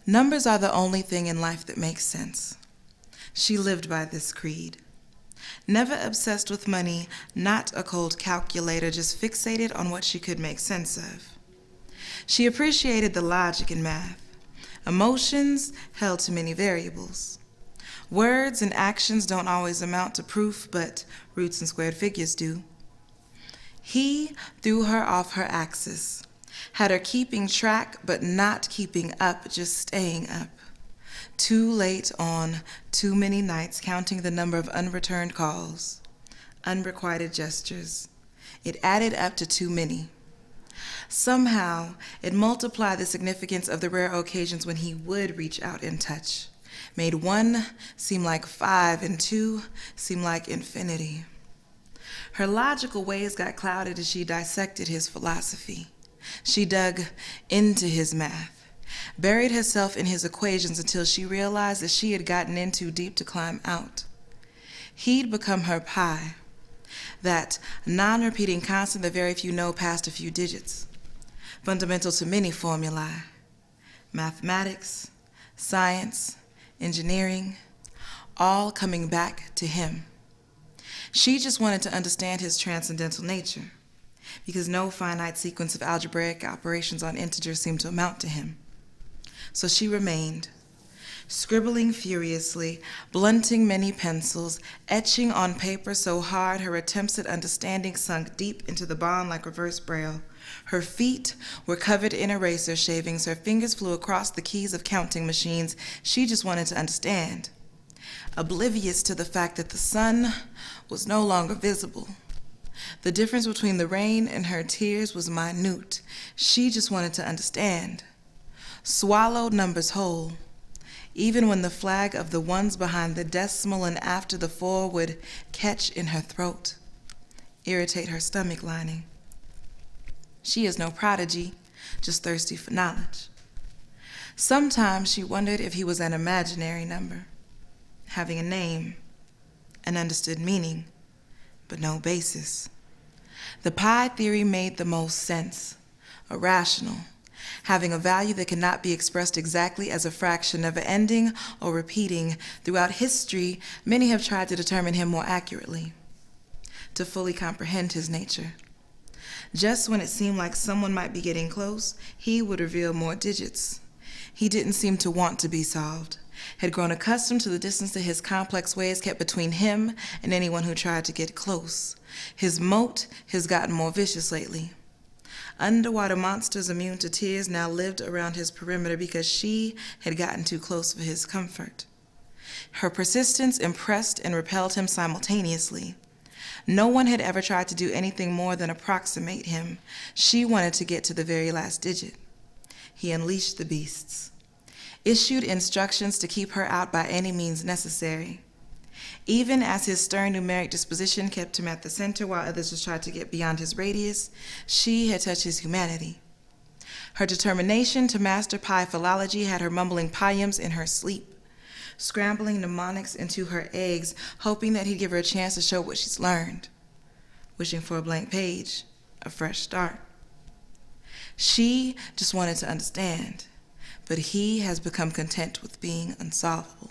Numbers are the only thing in life that makes sense. She lived by this creed. Never obsessed with money, not a cold calculator, just fixated on what she could make sense of. She appreciated the logic in math. Emotions held too many variables. Words and actions don't always amount to proof, but roots and squared figures do. He threw her off her axis, had her keeping track but not keeping up, just staying up. Too late on too many nights, counting the number of unreturned calls, unrequited gestures. It added up to too many. Somehow, it multiplied the significance of the rare occasions when he would reach out and touch, made one seem like 5 and 2 seem like infinity. Her logical ways got clouded as she dissected his philosophy. She dug into his math, buried herself in his equations until she realized that she had gotten in too deep to climb out. He'd become her pi, that non-repeating constant that very few know past a few digits, fundamental to many formulae, mathematics, science, engineering, all coming back to him. She just wanted to understand his transcendental nature, because no finite sequence of algebraic operations on integers seemed to amount to him. So she remained, scribbling furiously, blunting many pencils, etching on paper so hard her attempts at understanding sunk deep into the bond like reverse braille. Her feet were covered in eraser shavings, her fingers flew across the keys of counting machines. She just wanted to understand, oblivious to the fact that the sun was no longer visible. The difference between the rain and her tears was minute. She just wanted to understand. Swallowed numbers whole, even when the flag of the ones behind the decimal and after the 4 would catch in her throat, irritate her stomach lining. She is no prodigy, just thirsty for knowledge. Sometimes she wondered if he was an imaginary number, having a name, an understood meaning, but no basis. The pi theory made the most sense, irrational, having a value that cannot be expressed exactly as a fraction, never ending or repeating. Throughout history, many have tried to determine him more accurately, to fully comprehend his nature. Just when it seemed like someone might be getting close, he would reveal more digits. He didn't seem to want to be solved, had grown accustomed to the distance that his complex ways kept between him and anyone who tried to get close. His moat has gotten more vicious lately. Underwater monsters immune to tears now lived around his perimeter because she had gotten too close for his comfort. Her persistence impressed and repelled him simultaneously. No one had ever tried to do anything more than approximate him. She wanted to get to the very last digit. He unleashed the beasts, issued instructions to keep her out by any means necessary. Even as his stern numeric disposition kept him at the center while others just tried to get beyond his radius, she had touched his humanity. Her determination to master pi philology had her mumbling piums in her sleep, scrambling mnemonics into her eggs, hoping that he'd give her a chance to show what she's learned, wishing for a blank page, a fresh start. She just wanted to understand, but he has become content with being unsolvable.